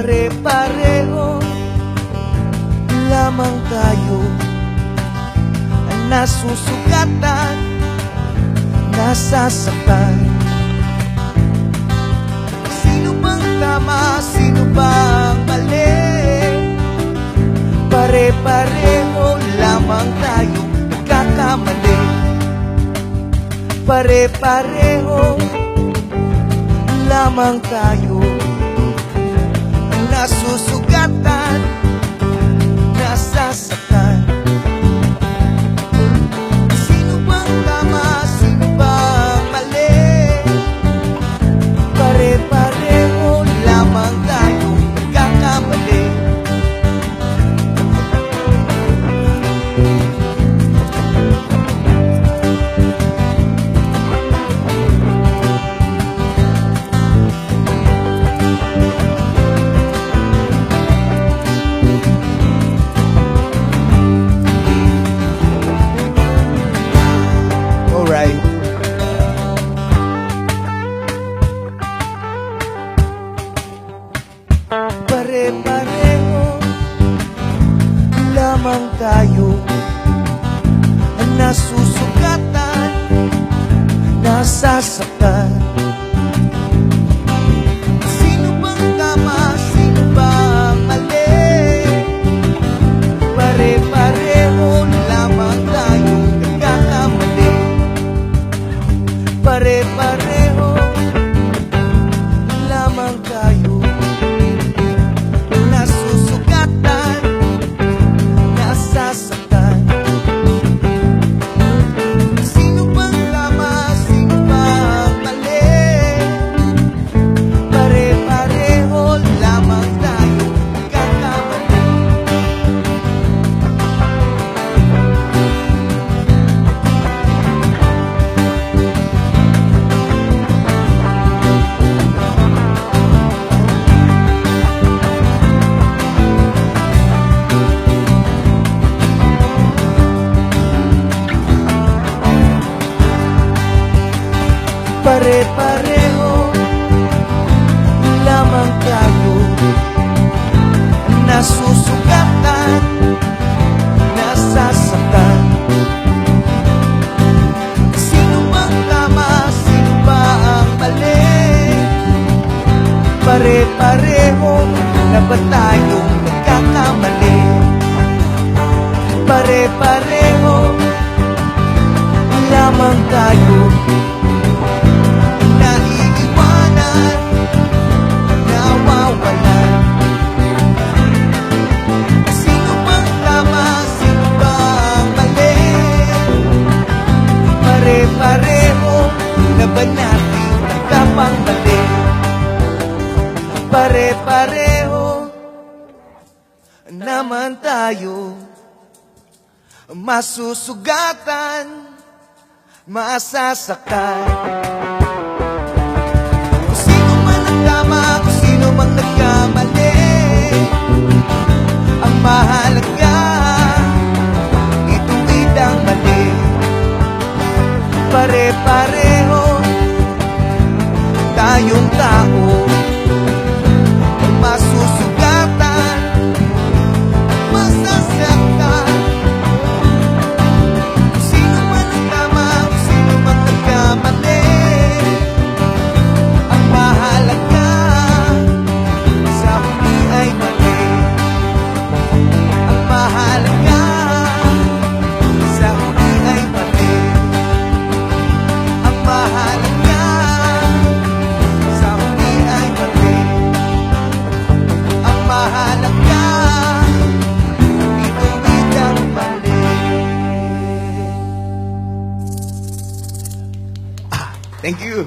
Pare-pareho lamang tayo, ang nasusugatan, nasasaktan. Sino bang tama, sino bang mali? Pare-pareho lamang tayo, nagkakamali. Pare-pareho lamang tayo, ang nasusugatan, nasasaktan. Sino bang tama, sino bang mali? Pare-pareho lamang tayo, nagkakamali. Alright. Pare-pareho lamang tayo, ang nasusugatan, nasasaktan. Sino bang tama, sino bang mali? Pare-pareho lamang tayo, nagkakamali. Pare-pareho lamang tayo, nasusugatan, nasasaktan. Sino bang tama, sino bang mali? Pare-pareho lamang tayo, nagkakamali. Pare-pareho lamang tayo, nasusugatan, nasasaktan. Sino bang tama, sino bang mali? Pare-pareho na ba tayong nagkakamali? Pare-pareho lamang tayo, naiiwanan, nawawalan. Sino bang tama, sino bang mali? Pare-pareho na ba natin nagkapangmali? Pare-pareho naman tayo, masusugatan, masasaktan. Kung sino man ang tama, kung sino mang nagkamali, ang mahalaga, ituwid ang mali. Pare-pareho tayong tao, masusugatan, masasaktan. Sino man ang tama, sino man nagkamali, ang mahalaga, sa huli ay mali. Ang mahalaga, sa huli ay mali. Ang mahalaga, sa huli ay mali. Ang mahalaga, ituwid ang mali. Thank you.